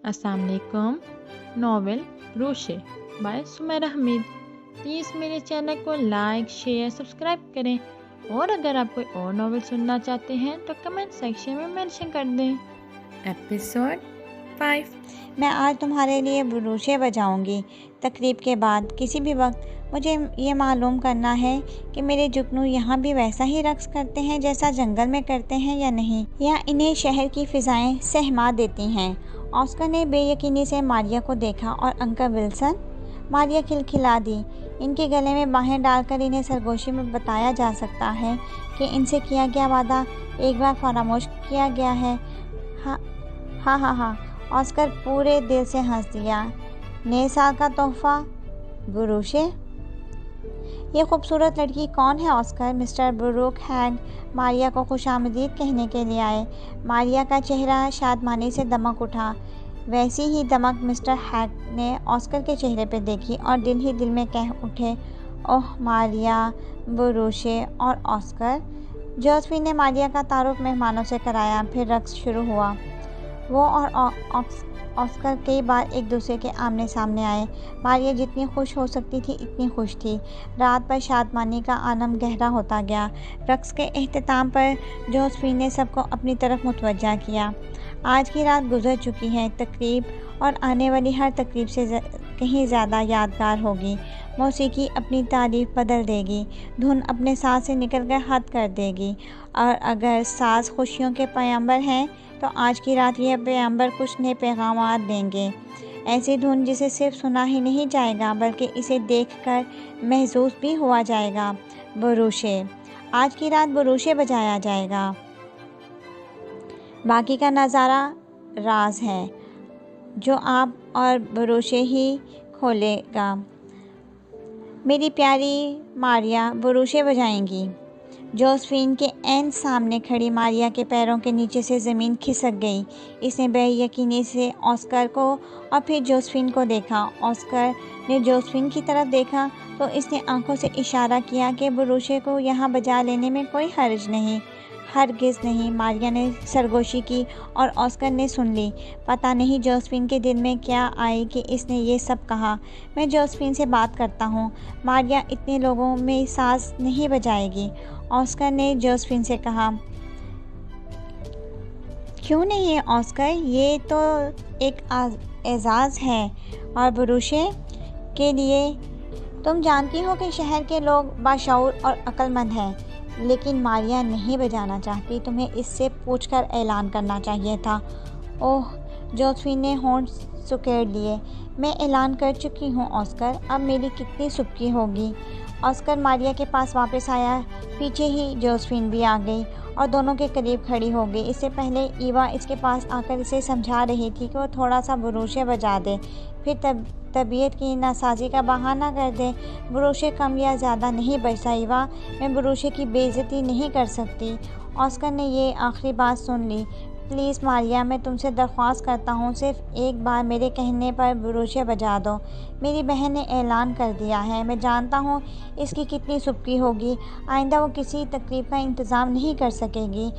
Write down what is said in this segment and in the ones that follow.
अस्सलाम वालेकुम। नॉवेल ब्रोशे बाय सुमेरा हमीद। प्लीज़ मेरे चैनल को लाइक शेयर सब्सक्राइब करें और अगर आप कोई और नॉवेल सुनना चाहते हैं तो कमेंट सेक्शन में मेंशन कर दें। एपिसोड 5। मैं आज तुम्हारे लिए ब्रोशे बजाऊंगी। तकरीब के बाद किसी भी वक्त मुझे ये मालूम करना है कि मेरे जुगनू यहाँ भी वैसा ही रक्स करते हैं जैसा जंगल में करते हैं या नहीं, या इन्हें शहर की फ़िज़ाएं सहमा देती हैं। ऑस्कर ने बेयकीनी से मारिया को देखा और अंकल विल्सन। मारिया खिलखिला दी। इनके गले में बाहें डालकर इन्हें सरगोशी में बताया जा सकता है कि इनसे किया गया वादा एक बार फरामोश किया गया है। हाँ हाँ हाँ हाँ, ऑस्कर पूरे दिल से हंस दिया। नए साल का तोहफा ब्रोशे। ये खूबसूरत लड़की कौन है ऑस्कर? मिस्टर ब्रूक हैग मारिया को खुशामदीद कहने के लिए आए। मारिया का चेहरा शादमानी से दमक उठा। वैसी ही दमक मिस्टर हैग ने ऑस्कर के चेहरे पर देखी और दिल ही दिल में कह उठे, ओह मारिया, ब्रोशे और ऑस्कर। जोसेफिन ने मारिया का तारुफ मेहमानों से कराया। फिर रक्स शुरू हुआ। वो और ऑस्कर कई बार एक दूसरे के आमने सामने आए। मारिया जितनी खुश हो सकती थी इतनी खुश थी। रात पर शादमानी का आलम गहरा होता गया। रक्स के अख्ताम पर जोसेफिन ने सबको अपनी तरफ मुतवज्जा किया। आज की रात गुजर चुकी है। तकरीब और आने वाली हर तकरीब से कहीं ज़्यादा यादगार होगी। मौसीकी अपनी तारीफ बदल देगी। धुन अपने साथ से निकलकर हद कर देगी। और अगर साज खुशियों के पैगंबर हैं तो आज की रात यह पैगंबर कुछ नए पैगाम देंगे। ऐसी धुन जिसे सिर्फ सुना ही नहीं जाएगा बल्कि इसे देखकर महसूस भी हुआ जाएगा। ब्रोशे। आज की रात ब्रोशे बजाया जाएगा। बाकी का नज़ारा राज है जो आप और ब्रोशे ही खोलेगा। मेरी प्यारी मारिया ब्रोशे बजाएंगी। जोसेफिन के ऐन सामने खड़ी मारिया के पैरों के नीचे से ज़मीन खिसक गई। इसने बेयकीनी से ऑस्कर को और फिर जोसेफिन को देखा। ऑस्कर ने जोसेफिन की तरफ देखा तो इसने आंखों से इशारा किया कि ब्रोशे को यहाँ बजा लेने में कोई हर्ज नहीं। हरगिज़ नहीं। मारिया ने सरगोशी की और ऑस्कर ने सुन ली। पता नहीं जोसेफिन के दिल में क्या आई कि इसने ये सब कहा। मैं जोसेफिन से बात करता हूँ। मारिया इतने लोगों में साज नहीं बजाएगी। ऑस्कर ने जोसेफिन से कहा। क्यों नहीं ऑस्कर, ये तो एक एजाज़ है और ब्रोशे के लिए। तुम जानती हो कि शहर के लोग बाशऊर और अक्लमंद हैं, लेकिन मारिया नहीं बजाना चाहती। तुम्हें इससे पूछकर ऐलान करना चाहिए था। ओह, जोसेफिन ने होंठ सुकेड़ लिए। मैं ऐलान कर चुकी हूँ ऑस्कर, अब मेरी कितनी सुबकी होगी। ऑस्कर मारिया के पास वापस आया। पीछे ही जोसेफिन भी आ गई और दोनों के करीब खड़ी हो गई। इससे पहले ईवा इसके पास आकर इसे समझा रही थी कि वो थोड़ा सा ब्रोशे बजा दे, फिर तबीयत की नासाजी का बहाना कर दे। ब्रोशे कम या ज़्यादा नहीं बजता ईवा, मैं ब्रोशे की बेइज्जती नहीं कर सकती। ऑस्कर ने ये आखिरी बात सुन ली। प्लीज़ मारिया, मैं तुमसे दरख्वास्त करता हूँ, सिर्फ एक बार मेरे कहने पर ब्रोशे बजा दो। मेरी बहन ने ऐलान कर दिया है। मैं जानता हूँ इसकी कितनी सुबकी होगी। आइंदा वो किसी तकलीफ़ का इंतज़ाम नहीं कर सकेगी।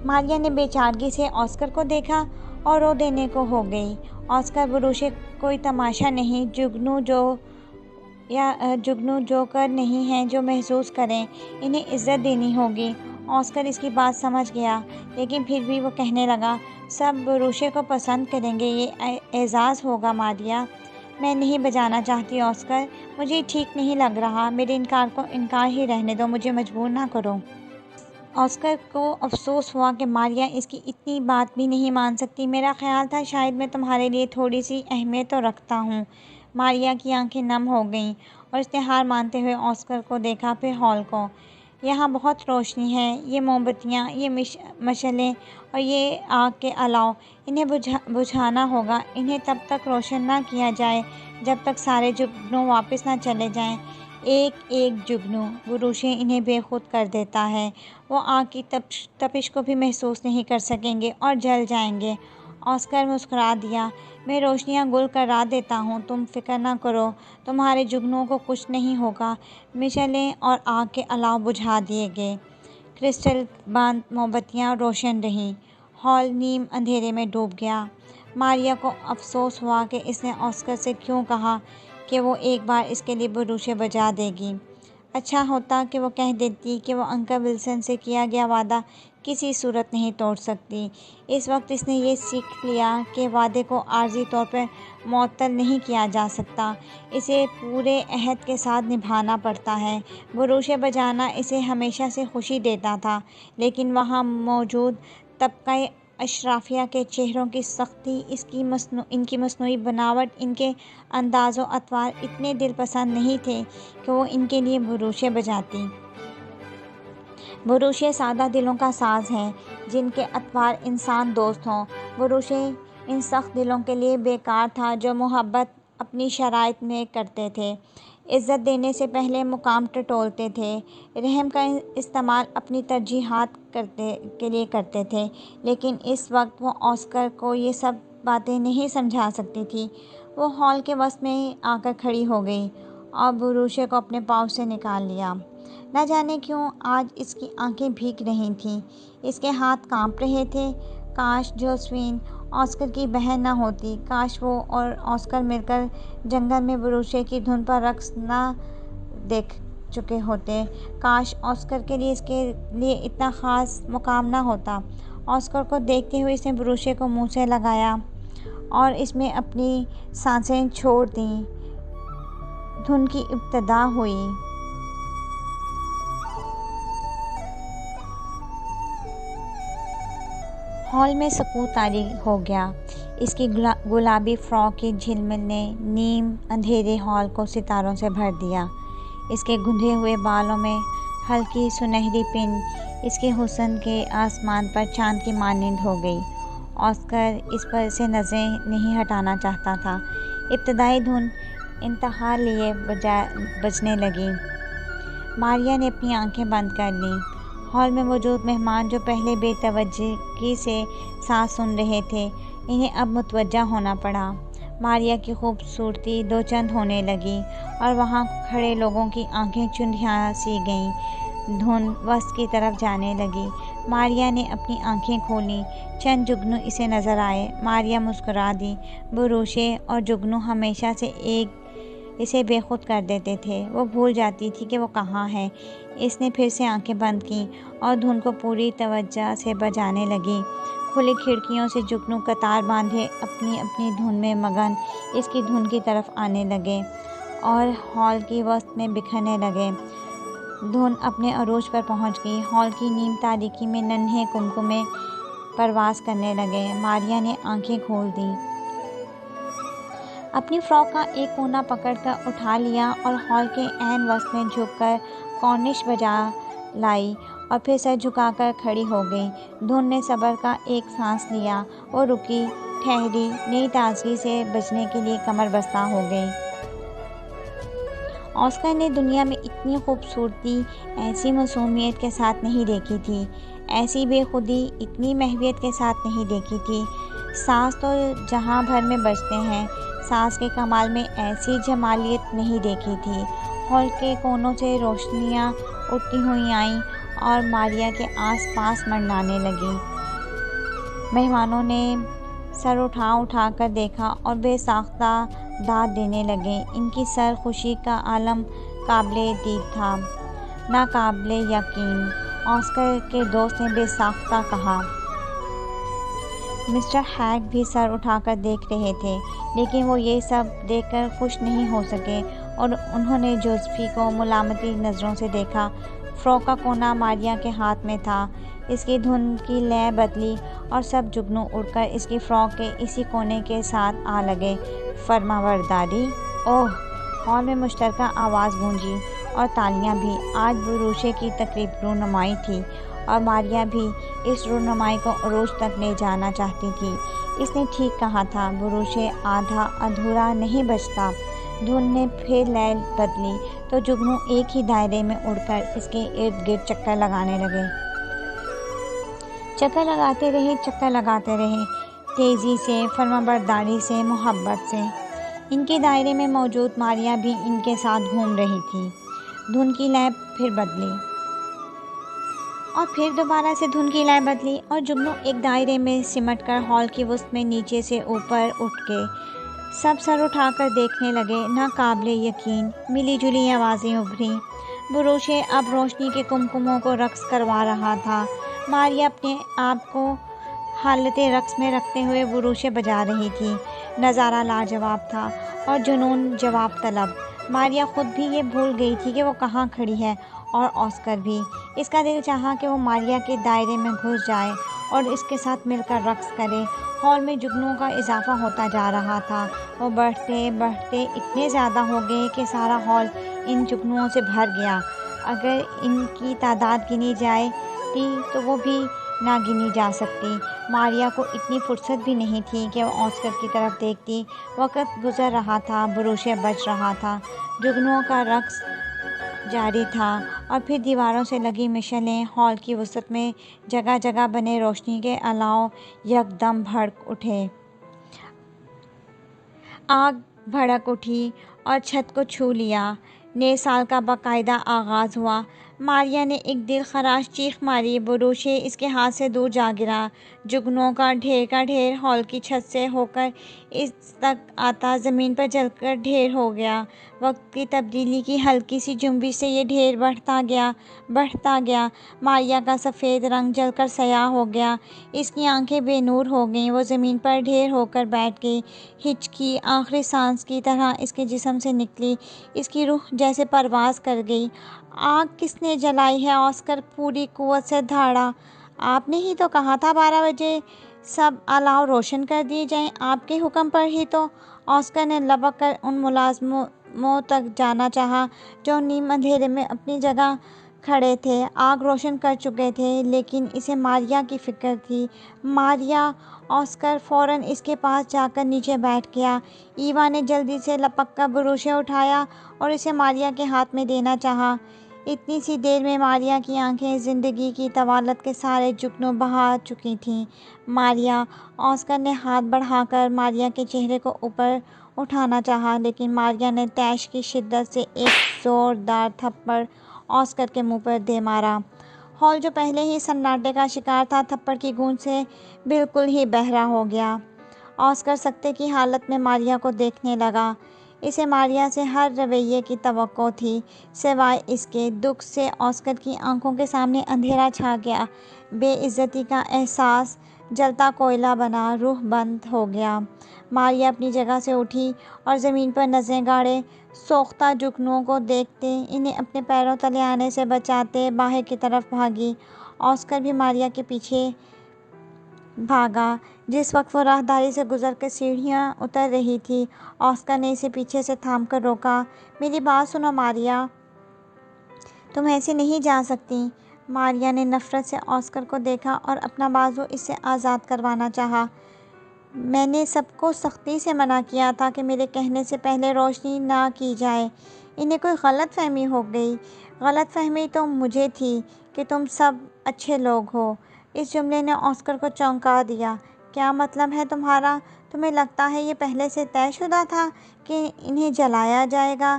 मारिया ने बेचारगी से ऑस्कर को देखा और रो देने को हो गई। ऑस्कर, ब्रोशे कोई तमाशा नहीं। जुगनू जोकर नहीं हैं जो महसूस करें। इन्हें इज़्ज़त देनी होगी। ऑस्कर इसकी बात समझ गया, लेकिन फिर भी वो कहने लगा, सब ब्रोशे को पसंद करेंगे। ये एजाज़ होगा मारिया। मैं नहीं बजाना चाहती ऑस्कर, मुझे ठीक नहीं लग रहा। मेरे इनकार को इनकार ही रहने दो, मुझे मजबूर ना करो। ऑस्कर को अफसोस हुआ कि मारिया इसकी इतनी बात भी नहीं मान सकती। मेरा ख्याल था शायद मैं तुम्हारे लिए थोड़ी सी अहमियत तो रखता हूँ। मारिया की आंखें नम हो गईं और उसने हार मानते हुए ऑस्कर को देखा, फिर हॉल को। यहाँ बहुत रोशनी है। ये मोमबत्तियाँ, ये मशलें और ये आग के अलाव, इन्हें बुझाना होगा। इन्हें तब तक रोशन ना किया जाए जब तक सारे जुगनू वापस ना चले जाएं। एक एक जुगनू ब्रोशे इन्हें बेखुद कर देता है। वो आग की तपिश को भी महसूस नहीं कर सकेंगे और जल जाएंगे। ऑस्कर मुस्कुरा दिया। मैं रोशनियां गुल करा देता हूँ, तुम फिक्र ना करो। तुम्हारे जुगनुओं को कुछ नहीं होगा। मिशलें और आग के अलाव बुझा दिए गए। क्रिस्टल बंद मोमबत्तियाँ रोशन रहीं। हॉल नीम अंधेरे में डूब गया। मारिया को अफसोस हुआ कि इसने ऑस्कर से क्यों कहा कि वो एक बार इसके लिए बुरूशे बजा देगी। अच्छा होता कि वो कह देती कि वो अंकल विल्सन से किया गया वादा किसी सूरत नहीं तोड़ सकती। इस वक्त इसने ये सीख लिया कि वादे को आर्जी तौर पर मुअत्तल नहीं किया जा सकता, इसे पूरे अहद के साथ निभाना पड़ता है। बुरूशे बजाना इसे हमेशा से खुशी देता था, लेकिन वहाँ मौजूद तबका अशराफिया के चेहरों की सख्ती, इनकी मसनूई बनावट, इनके अंदाज़ो अतवार इतने दिलपसंद नहीं थे कि वो इनके लिए बुरूशे बजाती। बुरूशे सादा दिलों का साज है जिनके अतवार इंसान दोस्त हों। बुरूशे इन सख्त दिलों के लिए बेकार था जो मोहब्बत अपनी शराइत में करते थे, इज़्ज़त देने से पहले मुकाम टटोलते थे, रहम का इस्तेमाल अपनी तरजीहात के लिए करते थे। लेकिन इस वक्त वो ऑस्कर को ये सब बातें नहीं समझा सकती थी। वो हॉल के वस्त में आकर खड़ी हो गई और बुरूशे को अपने पाँव से निकाल लिया। न जाने क्यों आज इसकी आंखें भीग रही थीं, इसके हाथ कांप रहे थे। काश जोसेफिन ऑस्कर की बहन न होती, काश वो और ऑस्कर मिलकर जंगल में बुरूशे की धुन पर रक्स न देख चुके होते। काश ऑस्कर के लिए इसके लिए इतना ख़ास मुकाम न होता। ऑस्कर को देखते हुए इसने बुरूशे को मुंह से लगाया और इसमें अपनी सांसें छोड़ दीं। धुन की इब्तिदा हुई। हॉल में सकूत तारी हो गया। इसकी गुलाबी फ्रॉक की झिलमिल ने नीम अंधेरे हॉल को सितारों से भर दिया। इसके गुंधे हुए बालों में हल्की सुनहरी पिन इसके हुस्न के आसमान पर चांद की मानिंद हो गई। ऑस्कर इस पर से नज़रें नहीं हटाना चाहता था। इब्तदाई धुन इंतहा लिए बजने लगी। मारिया ने अपनी आंखें बंद कर लीं। हॉल में मौजूद मेहमान जो पहले बेतवज्जगी से सांस सुन रहे थे, इन्हें अब मुतवज्जा होना पड़ा। मारिया की खूबसूरती दो चंद होने लगी और वहाँ खड़े लोगों की आंखें चुंधिया सी गईं। धुन वस्त की तरफ जाने लगी। मारिया ने अपनी आंखें खोलीं। चंद जुगनू इसे नज़र आए। मारिया मुस्कुरा दी। बुरूशे और जुगनू हमेशा से इसे बेखुद कर देते थे। वो भूल जाती थी कि वो कहाँ है। इसने फिर से आंखें बंद की और धुन को पूरी तवज्जो से बजाने लगी। खुली खिड़कियों से जुगनू कतार बांधे अपनी अपनी धुन में मगन इसकी धुन की तरफ आने लगे और हॉल की वस्त में बिखरने लगे। धुन अपने अरूज पर पहुंच गई। हॉल की नीम तारीकी में नन्हे कुमकुमे परवास करने लगे। मारिया ने आंखें खोल दी। अपनी फ्रॉक का एक कोना पकड़कर उठा लिया और हॉल के ऐन वस्त में झुककर कॉर्निश बजा लाई और फिर सर झुकाकर खड़ी हो गई। धुन ने सब्र का एक सांस लिया। वो रुकी, ठहरी, नई ताजगी से बचने के लिए कमर बस्ता हो गई। ऑस्कर ने दुनिया में इतनी खूबसूरती ऐसी मासूमियत के साथ नहीं देखी थी, ऐसी बेखुदी इतनी महवियत के साथ नहीं देखी थी। सांस तो जहां भर में बजते हैं, सांस के कमाल में ऐसी जमालियत नहीं देखी थी। हॉल के कोनों से रोशनियां उठती हुई आईं और मारिया के आसपास मंडराने लगी। मेहमानों ने सर उठा कर देखा और बेसाख्ता दाद देने लगे। इनकी सर खुशी का आलम काबिले दीद था, नाकाबिले यकीन। ऑस्कर के दोस्त ने बेसाख्ता कहा। मिस्टर हैग भी सर उठाकर देख रहे थे, लेकिन वो ये सब देखकर खुश नहीं हो सके और उन्होंने जोसेफी को मुलामती नज़रों से देखा। फ्रॉक का कोना मारिया के हाथ में था। इसकी धुन की लय बदली और सब जुगनू उड़कर इसकी फ्रॉक के इसी कोने के साथ आ लगे। फरमाबरदारी। ओह! हॉल में मुश्तरका आवाज़ गूंजी और तालियां भी। आज बुरूशे की तकरीब रूनुमाई थी और मारिया भी इस रूनुमाई को अरूज तक ले जाना चाहती थी। इसने ठीक कहा था, बुरूशे आधा अधूरा नहीं बचता। धुन ने फिर लय बदली तो जुगनू एक ही दायरे में उड़कर इसके इर्द गिर्द चक्कर लगाने लगे। चक्कर लगाते रहे, तेज़ी से, फरमाबरदारी से, मोहब्बत से। इनके दायरे में मौजूद मारिया भी इनके साथ घूम रही थी। धुन की लय फिर बदली। और फिर दोबारा से धुन की लय बदली और जुगनू एक दायरे में सिमटकर हॉल की वसत में नीचे से ऊपर उठ के सब सर उठाकर देखने लगे। ना काबिले यकीन मिली जुली आवाज़ें उभरी। बुरूशे अब रोशनी के कुमकुमों को रक्स करवा रहा था। मारिया अपने आप को हालत रक्स में रखते हुए बुरूशे बजा रही थी। नज़ारा लाजवाब था और जुनून जवाब तलब। मारिया खुद भी ये भूल गई थी कि वो कहाँ खड़ी है और ऑस्कर भी। इसका दिल चाहा कि वो मारिया के दायरे में घुस जाए और इसके साथ मिलकर रक्स करे। हॉल में जुगनुओं का इजाफा होता जा रहा था। वो बढ़ते बढ़ते इतने ज़्यादा हो गए कि सारा हॉल इन जुगनुओं से भर गया। अगर इनकी तादाद गिनी जाए तो वो भी ना गिनी जा सकती। मारिया को इतनी फुर्सत भी नहीं थी कि वो ऑस्कर की तरफ देखती। वक़्त गुज़र रहा था, बुरूशे बज रहा था, जुगनुओं का रक्स जारी था और फिर दीवारों से लगी मिशलें हॉल की वसत में जगह जगह बने रोशनी के अलाव यकदम भड़क उठे। आग भड़क उठी और छत को छू लिया। नए साल का बाकायदा आगाज़ हुआ। मारिया ने एक दिल खराश चीख मारी। बुरूशे इसके हाथ से दूर जा गिरा। जुगनुओं का ढेर हॉल की छत से होकर इस तक आता ज़मीन पर जलकर ढेर हो गया। वक्त की तब्दीली की हल्की सी जुम्बिश से ये ढेर बढ़ता गया। मारिया का सफ़ेद रंग जलकर स्याह हो गया। इसकी आंखें बेनूर हो गईं। वो ज़मीन पर ढेर होकर बैठ गई। हिचकी आखिरी सांस की तरह इसके जिस्म से निकली। इसकी रूह जैसे परवाज़ कर गई। आग किसने जलाई है? ऑस्कर पूरी कुव्वत से धाड़ा। आपने ही तो कहा था 12 बजे सब अलाव रोशन कर दिए जाएं। आपके हुक्म पर ही तो। ऑस्कर ने लबक कर उन मुलाजमों तक जाना चाहा जो नीम अंधेरे में अपनी जगह खड़े थे। आग रोशन कर चुके थे, लेकिन इसे मारिया की फ़िक्र थी। मारिया! ऑस्कर फ़ौरन इसके पास जाकर नीचे बैठ गया। ईवा ने जल्दी से लपक कर बुरूशे उठाया और इसे मारिया के हाथ में देना चाहा। इतनी सी देर में मारिया की आंखें ज़िंदगी की तवालत के सारे जुगनू बहा चुकी थीं। मारिया! ऑस्कर ने हाथ बढ़ाकर मारिया के चेहरे को ऊपर उठाना चाहा, लेकिन मारिया ने तैश की शिद्दत से एक ज़ोरदार थप्पड़ ऑस्कर के मुंह पर दे मारा। हॉल जो पहले ही सन्नाटे का शिकार था, थप्पड़ की गूंज से बिल्कुल ही बहरा हो गया। ऑस्कर सकते की हालत में मारिया को देखने लगा। इसे मारिया से हर रवैये की तवक्को थी। सिवाय इसके दुख से ऑस्कर की आंखों के सामने अंधेरा छा गया। बेइज्जती का एहसास जलता कोयला बना रूह बंद हो गया। मारिया अपनी जगह से उठी और ज़मीन पर नज़रें गाड़े सोख्ता जुगनुओं को देखते, इन्हें अपने पैरों तले आने से बचाते बाहर की तरफ भागी। ऑस्कर भी मारिया के पीछे भागा। जिस वक्त वो राहदारी से गुजर कर सीढ़ियाँ उतर रही थी, ऑस्कर ने इसे पीछे से थाम कर रोका। मेरी बात सुनो मारिया, तुम ऐसे नहीं जा सकती। मारिया ने नफ़रत से ऑस्कर को देखा और अपना बाजू इससे आज़ाद करवाना चाहा। मैंने सबको सख्ती से मना किया था कि मेरे कहने से पहले रोशनी ना की जाए। इन्हें कोई गलत फहमी हो गई। गलत फहमी तो मुझे थी कि तुम सब अच्छे लोग हो। इस जुमले ने ऑस्कर को चौंका दिया। क्या मतलब है तुम्हारा? तुम्हें लगता है ये पहले से तयशुदा था कि इन्हें जलाया जाएगा?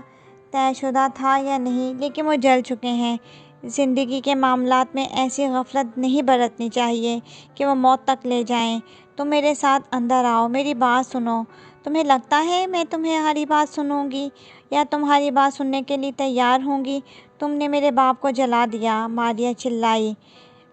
तयशुदा था या नहीं, लेकिन वो जल चुके हैं। ज़िंदगी के मामलात में ऐसी गफलत नहीं बरतनी चाहिए कि वो मौत तक ले जाएं। तुम मेरे साथ अंदर आओ, मेरी बात सुनो। तुम्हें लगता है मैं तुम्हारी बात सुनूंगी या तुम्हारी बात सुनने के लिए तैयार होंगी? तुमने मेरे बाप को जला दिया। मारिया चिल्लाई।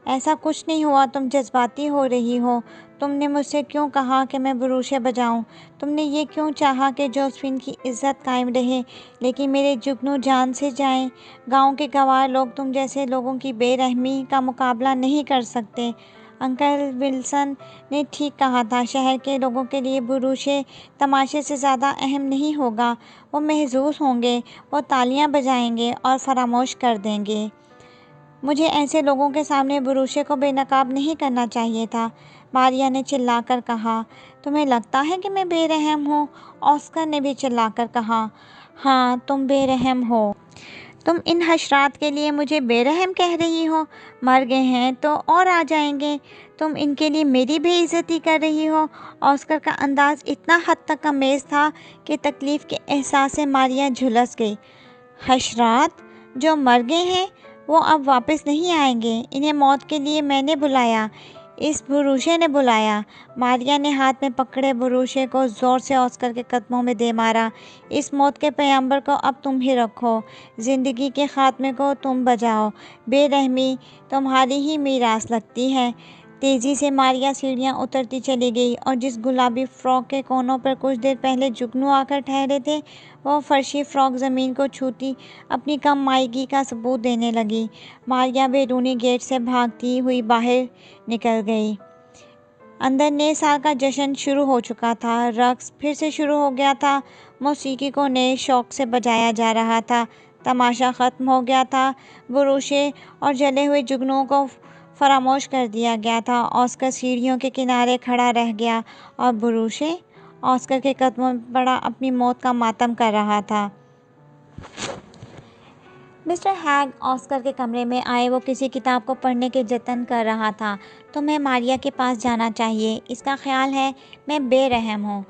ऐसा कुछ नहीं हुआ, तुम जज्बाती हो रही हो। तुमने मुझसे क्यों कहा कि मैं बुरूशे बजाऊं? तुमने ये क्यों चाहा कि जोसेफिन की इज्जत कायम रहे, लेकिन मेरे जुगनू जान से जाएं? गांव के गवार लोग तुम जैसे लोगों की बेरहमी का मुकाबला नहीं कर सकते। अंकल विल्सन ने ठीक कहा था, शहर के लोगों के लिए बुरूशे तमाशे से ज़्यादा अहम नहीं होगा। वो महजूज होंगे, वो तालियां बजाएंगे और फरामोश कर देंगे। मुझे ऐसे लोगों के सामने बुरूशे को बेनकाब नहीं करना चाहिए था। मारिया ने चिल्लाकर कहा। तुम्हें लगता है कि मैं बेरहम हूँ? ऑस्कर ने भी चिल्लाकर कहा। हाँ, तुम बेरहम हो। तुम इन हशरात के लिए मुझे बेरहम कह रही हो? मर गए हैं तो और आ जाएंगे। तुम इनके लिए मेरी बेइज्जती कर रही हो। ऑस्कर का अंदाज इतना हद तक अमेज़ था कि तकलीफ़ के एहसास से मारिया झुलस गई। हशरात जो मर गए हैं? वो अब वापस नहीं आएंगे। इन्हें मौत के लिए मैंने बुलाया, इस बुरूशे ने बुलाया। मारिया ने हाथ में पकड़े बुरूशे को ज़ोर से ऑस्कर के कदमों में दे मारा। इस मौत के पैगंबर को अब तुम ही रखो, ज़िंदगी के ख़ात्मे को तुम बजाओ। बेरहमी तुम्हारी ही मीरास लगती है। तेज़ी से मारिया सीढ़ियाँ उतरती चली गई और जिस गुलाबी फ्रॉक के कोनों पर कुछ देर पहले जुगनू आकर ठहरे थे, वो फर्शी फ्रॉक ज़मीन को छूती अपनी कम मायगी का सबूत देने लगी। मारिया बैरूनी गेट से भागती हुई बाहर निकल गई। अंदर नए साल का जश्न शुरू हो चुका था। रक्स फिर से शुरू हो गया था। मौसीकी को नए शौक से बजाया जा रहा था। तमाशा ख़त्म हो गया था। बुरूशे और जले हुए जुगनुओं को फरामोश कर दिया गया था। ऑस्कर सीढ़ियों के किनारे खड़ा रह गया और बुरूशे ऑस्कर के कदमों में पड़ा अपनी मौत का मातम कर रहा था। मिस्टर हैग ऑस्कर के कमरे में आए। वो किसी किताब को पढ़ने के जतन कर रहा था। तुम्हें मारिया के पास जाना चाहिए। इसका ख्याल है मैं बेरहम हूँ।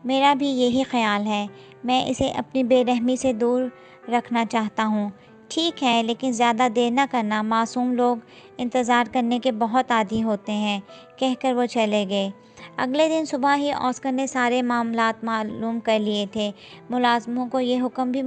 मेरा भी यही ख्याल है। मैं इसे अपनी बेरहमी से दूर रखना चाहता हूँ। ठीक है, लेकिन ज़्यादा देर न करना। मासूम लोग इंतज़ार करने के बहुत आदी होते हैं, कहकर वो चले गए। अगले दिन सुबह ही ऑस्कर ने सारे मामलात मालूम कर लिए थे। मुलाजमों को ये हुक्म भी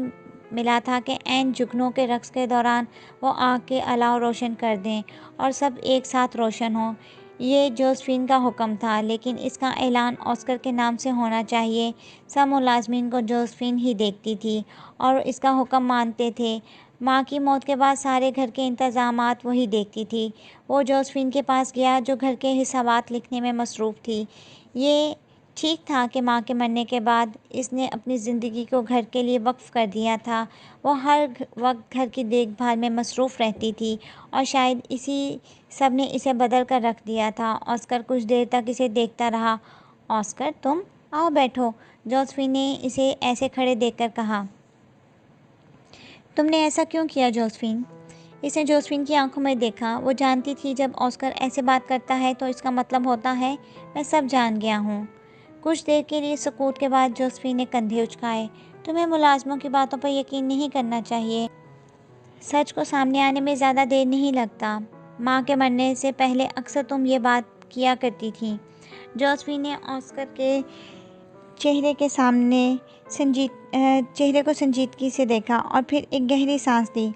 मिला था कि ऐन जुगनू के रक्स के दौरान वो आग के अलाव रोशन कर दें और सब एक साथ रोशन हों। ये जोसेफिन का हुक्म था, लेकिन इसका ऐलान ऑस्कर के नाम से होना चाहिए। सब मुलाजमीन को जोसेफिन ही देखती थी और इसका हुक्म मानते थे। माँ की मौत के बाद सारे घर के इंतज़ामात वही देखती थी। वो जोसेफिन के पास गया, जो घर के हिसाबात लिखने में मसरूफ़ थी। ये ठीक था कि माँ के मरने के बाद इसने अपनी ज़िंदगी को घर के लिए वक्फ कर दिया था। वो हर वक्त घर की देखभाल में मसरूफ़ रहती थी और शायद इसी सब ने इसे बदल कर रख दिया था। ऑस्कर कुछ देर तक इसे देखता रहा। ऑस्कर, तुम आओ बैठो, जोसेफिन ने इसे ऐसे खड़े देखकर कहा। तुमने ऐसा क्यों किया जोसेफिन? इसने जोसेफिन की आंखों में देखा। वो जानती थी जब ऑस्कर ऐसे बात करता है तो इसका मतलब होता है मैं सब जान गया हूँ। कुछ देर के लिए सुकूत के बाद जोसेफिन ने कंधे उचकाए। तुम्हें मुलाजमों की बातों पर यकीन नहीं करना चाहिए। सच को सामने आने में ज़्यादा देर नहीं लगता। माँ के मरने से पहले अक्सर तुम ये बात किया करती थी। जोसेफिन ने ऑस्कर के चेहरे को संजीदगी से देखा और फिर एक गहरी सांस ली।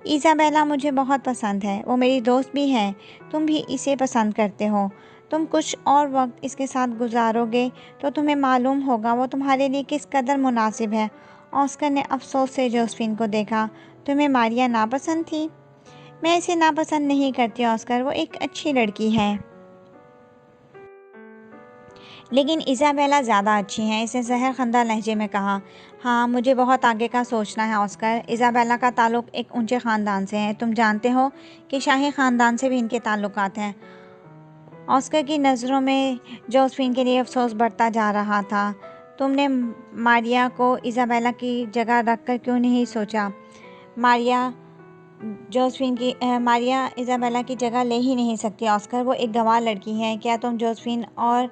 इज़ाबेला मुझे बहुत पसंद है। वो मेरी दोस्त भी है। तुम भी इसे पसंद करते हो। तुम कुछ और वक्त इसके साथ गुजारोगे तो तुम्हें मालूम होगा वो तुम्हारे लिए किस कदर मुनासिब है। ऑस्कर ने अफसोस से जोसेफिन को देखा। तुम्हें मारिया नापसंद थी? मैं इसे नापसंद नहीं करती ऑस्कर, वो एक अच्छी लड़की है। लेकिन इज़ाबेला ज़्यादा अच्छी हैं, इसने जहरखंदा लहजे में कहा। हाँ, मुझे बहुत आगे का सोचना है ऑस्कर। इज़ाबेला का ताल्लुक़ एक ऊंचे ख़ानदान से है। तुम जानते हो कि शाही ख़ानदान से भी इनके ताल्लुकात हैं। ऑस्कर की नज़रों में जोसेफिन के लिए अफसोस बढ़ता जा रहा था। तुमने मारिया को इज़ाबेला की जगह रखकर क्यों नहीं सोचा? मारिया इज़ाबेला की जगह ले ही नहीं सकती ऑस्कर। वो एक गंवार लड़की है। क्या तुम जोसेफिन और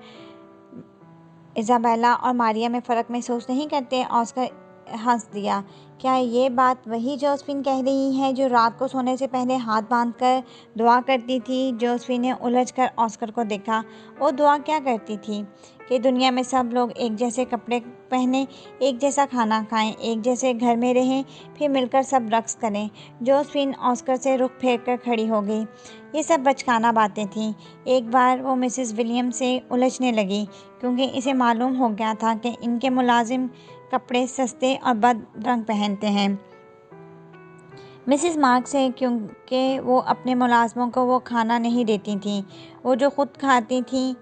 इज़ाबेला और मारिया में फ़र्क महसूस नहीं करते? ऑस्कर हंस दिया। क्या ये बात वही जोसेफिन कह रही है जो रात को सोने से पहले हाथ बांधकर दुआ करती थी? जोसेफिन ने उलझकर ऑस्कर को देखा। वो दुआ क्या करती थी? कि दुनिया में सब लोग एक जैसे कपड़े पहने, एक जैसा खाना खाएं, एक जैसे घर में रहें, फिर मिलकर सब रक्स करें। जोसेफिन ऑस्कर से रुख फेर कर खड़ी हो गई। ये सब बचकाना बातें थीं। एक बार वो मिसेस विलियम से उलझने लगी क्योंकि इसे मालूम हो गया था कि इनके मुलाजिम कपड़े सस्ते और बद रंग पहनते हैं। मिसेस मार्क से, क्योंकि वो अपने मुलाजमों को वो खाना नहीं देती थीं। वो जो खुद खाती थीं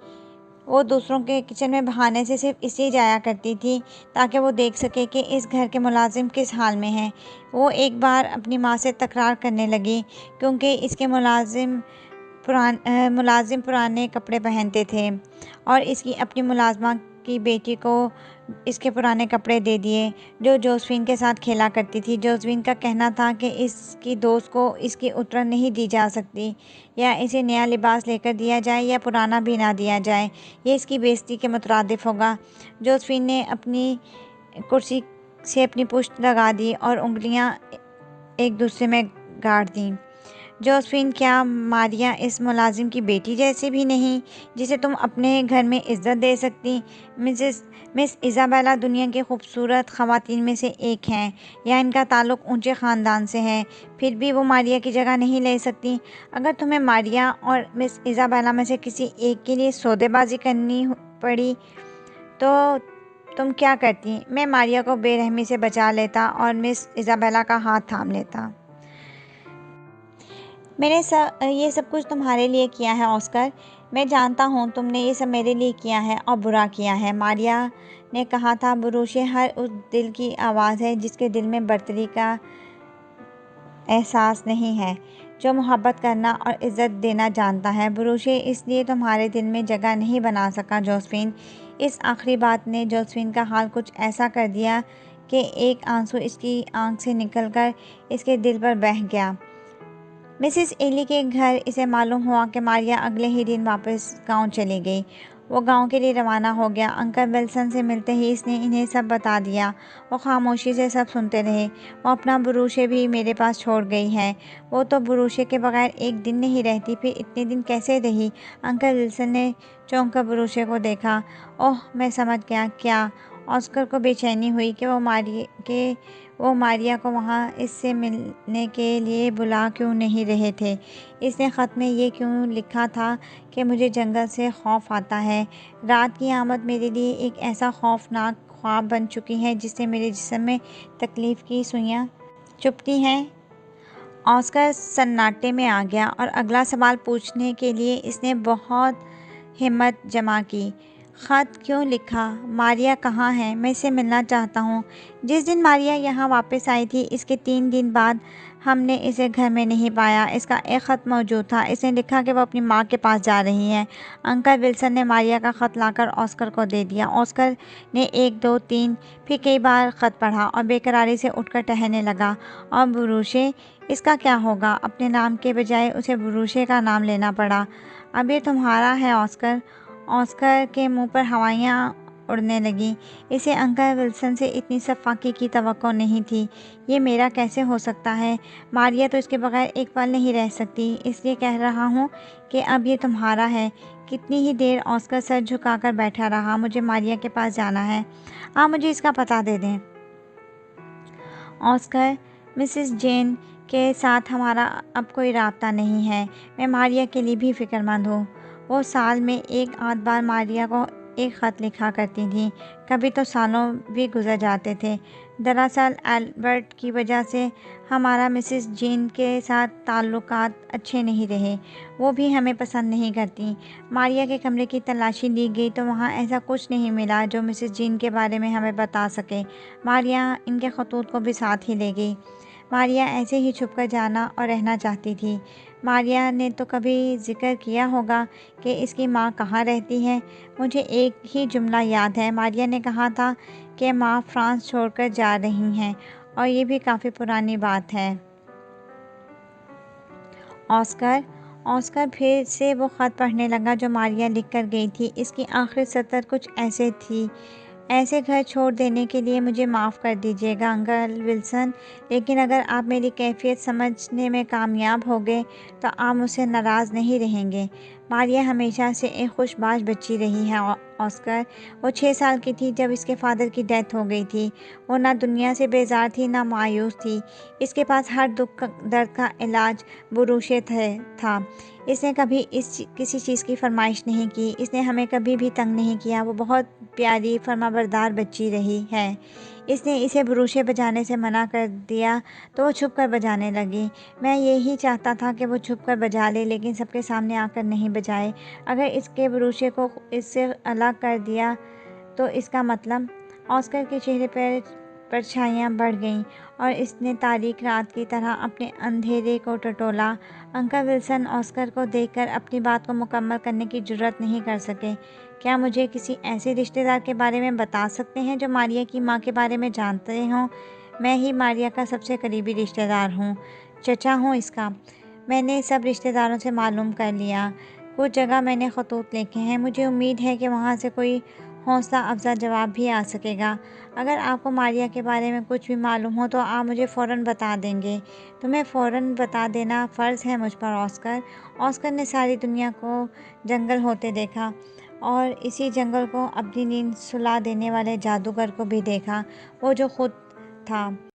वो दूसरों के किचन में बहाने से सिर्फ इसलिए जाया करती थी ताकि वो देख सके कि इस घर के मुलाजिम किस हाल में हैं। वो एक बार अपनी माँ से तकरार करने लगी क्योंकि इसके मुलाजिम पुराने कपड़े पहनते थे और इसकी अपनी मुलाजमा की बेटी को इसके पुराने कपड़े दे दिए जो जोसेफिन के साथ खेला करती थी। जोसेफिन का कहना था कि इसकी दोस्त को इसकी उतरन नहीं दी जा सकती, या इसे नया लिबास लेकर दिया जाए या पुराना भी ना दिया जाए, ये इसकी बेइज्जती के मुतरादिफ होगा। जोसेफिन ने अपनी कुर्सी से अपनी पुश्त लगा दी और उंगलियां एक दूसरे में गाड़ दी। जोसेफिन, क्या मारिया इस मुलाजिम की बेटी जैसी भी नहीं जिसे तुम अपने घर में इज्जत दे सकती? मिस इज़ाबेला दुनिया की खूबसूरत ख़वातीन में से एक हैं, या इनका ताल्लुक़ ऊंचे ख़ानदान से है, फिर भी वो मारिया की जगह नहीं ले सकती। अगर तुम्हें मारिया और मिस इज़ाबेला में से किसी एक के लिए सौदेबाजी करनी पड़ी तो तुम क्या करती? मैं मारिया को बेरहमी से बचा लेता और मिस इज़ाबेला का हाथ थाम लेता। ये सब कुछ तुम्हारे लिए किया है ऑस्कर। मैं जानता हूँ तुमने ये सब मेरे लिए किया है और बुरा किया है। मारिया ने कहा था, बुरूशे हर उस दिल की आवाज़ है जिसके दिल में बर्तरी का एहसास नहीं है, जो मोहब्बत करना और इज़्ज़त देना जानता है। बुरूशे इसलिए तुम्हारे दिल में जगह नहीं बना सका जोसेफिन। इस आखिरी बात ने जोसेफिन का हाल कुछ ऐसा कर दिया कि एक आंसू इसकी आंख से निकलकर इसके दिल पर बह गया। मिसिस एली के घर इसे मालूम हुआ कि मारिया अगले ही दिन वापस गांव चली गई। वो गांव के लिए रवाना हो गया। अंकल विल्सन से मिलते ही इसने इन्हें सब बता दिया। वो खामोशी से सब सुनते रहे। वो अपना बुरूशे भी मेरे पास छोड़ गई है। वो तो बुरूशे के बगैर एक दिन नहीं रहती, फिर इतने दिन कैसे रही? अंकल विल्सन ने चौंक कर बुरूशे को देखा। ओह, मैं समझ गया। क्या? ऑस्कर को बेचैनी हुई कि वो मारिया को वहाँ इससे मिलने के लिए बुला क्यों नहीं रहे थे। इसने ख़त में ये क्यों लिखा था कि मुझे जंगल से खौफ आता है। रात की आमद मेरे लिए एक ऐसा खौफनाक ख्वाब बन चुकी है जिससे मेरे जिस्म में तकलीफ़ की सुइयाँ चुभती हैं। ऑस्कर सन्नाटे में आ गया और अगला सवाल पूछने के लिए इसने बहुत हिम्मत जमा की। ख़त क्यों लिखा? मारिया कहाँ है? मैं इसे मिलना चाहता हूँ। जिस दिन मारिया यहाँ वापस आई थी, इसके 3 दिन बाद हमने इसे घर में नहीं पाया। इसका एक ख़त मौजूद था। इसने लिखा कि वो अपनी माँ के पास जा रही है। अंकल विल्सन ने मारिया का ख़त लाकर ऑस्कर को दे दिया। ऑस्कर ने 1, 2, 3 फिर कई बार ख़त पढ़ा और बेकरारी से उठकर टहलने लगा। और बुरूशे, इसका क्या होगा? अपने नाम के बजाय उसे बुरूशे का नाम लेना पड़ा। अब ये तुम्हारा है ऑस्कर। ऑस्कर के मुंह पर हवाइयाँ उड़ने लगीं। इसे अंकल विल्सन से इतनी सफाकी की तवक्को नहीं थी। ये मेरा कैसे हो सकता है? मारिया तो इसके बगैर एक पल नहीं रह सकती, इसलिए कह रहा हूँ कि अब ये तुम्हारा है। कितनी ही देर ऑस्कर सर झुकाकर बैठा रहा। मुझे मारिया के पास जाना है। आप मुझे इसका पता दे दें। ऑस्कर, मिसिस जेन के साथ हमारा अब कोई राब्ता नहीं है। मैं मारिया के लिए भी फ़िक्रमंद हूँ। वो साल में 1 आध बार मारिया को एक ख़त लिखा करती थी। कभी तो सालों भी गुजर जाते थे। दरअसल एल्बर्ट की वजह से हमारा मिसिस जेन के साथ ताल्लुकात अच्छे नहीं रहे। वो भी हमें पसंद नहीं करती। मारिया के कमरे की तलाशी ली गई तो वहाँ ऐसा कुछ नहीं मिला जो मिसिस जेन के बारे में हमें बता सके। मारिया इनके खतूत को भी साथ ही ले गई। मारिया ऐसे ही छुपकर जाना और रहना चाहती थी। मारिया ने तो कभी जिक्र किया होगा कि इसकी माँ कहाँ रहती है। मुझे एक ही जुमला याद है। मारिया ने कहा था कि माँ फ्रांस छोड़कर जा रही हैं, और ये भी काफ़ी पुरानी बात है। ऑस्कर फिर से वो ख़त पढ़ने लगा जो मारिया लिख कर गई थी। इसकी आखिरी सतर कुछ ऐसे थी। ऐसे घर छोड़ देने के लिए मुझे माफ़ कर दीजिएगा अंकल विल्सन, लेकिन अगर आप मेरी कैफियत समझने में कामयाब हो गए तो आप मुझसे नाराज़ नहीं रहेंगे। मारिया हमेशा से एक खुशबाश बच्ची रही है ऑस्कर। वो 6 साल की थी जब इसके फादर की डेथ हो गई थी। वो ना दुनिया से बेजार थी ना मायूस थी। इसके पास हर दुख दर्द का इलाज बुरूशे था। इसने कभी किसी चीज़ की फरमाइश नहीं की। इसने हमें कभी भी तंग नहीं किया। वो बहुत प्यारी फरमाबरदार बच्ची रही है। इसने इसे बुरूशे बजाने से मना कर दिया तो वो छुप कर बजाने लगी। मैं यही चाहता था कि वो छुप कर बजा ले, लेकिन सबके सामने आकर नहीं बजाए। अगर इसके बुरूशे को इससे अलग कर दिया तो इसका मतलब। ऑस्कर के चेहरे पर परछाइयाँ बढ़ गईं और इसने तारीक रात की तरह अपने अंधेरे को टटोला। अंकल विल्सन ऑस्कर को देखकर अपनी बात को मुकम्मल करने की जुर्रत नहीं कर सके। क्या मुझे किसी ऐसे रिश्तेदार के बारे में बता सकते हैं जो मारिया की माँ के बारे में जानते हों? मैं ही मारिया का सबसे करीबी रिश्तेदार हूँ, चचा हूँ इसका। मैंने सब रिश्तेदारों से मालूम कर लिया। कुछ जगह मैंने खतूत लिखे हैं। मुझे उम्मीद है कि वहाँ से कोई हौसला अफ़ज़ा जवाब भी आ सकेगा। अगर आपको मारिया के बारे में कुछ भी मालूम हो तो आप मुझे फ़ौरन बता देंगे। तुम्हें फ़ौरन बता देना फ़र्ज़ है मुझ पर ऑस्कर। ऑस्कर ने सारी दुनिया को जंगल होते देखा और इसी जंगल को अपनी नींद सुला देने वाले जादूगर को भी देखा, वो जो खुद था।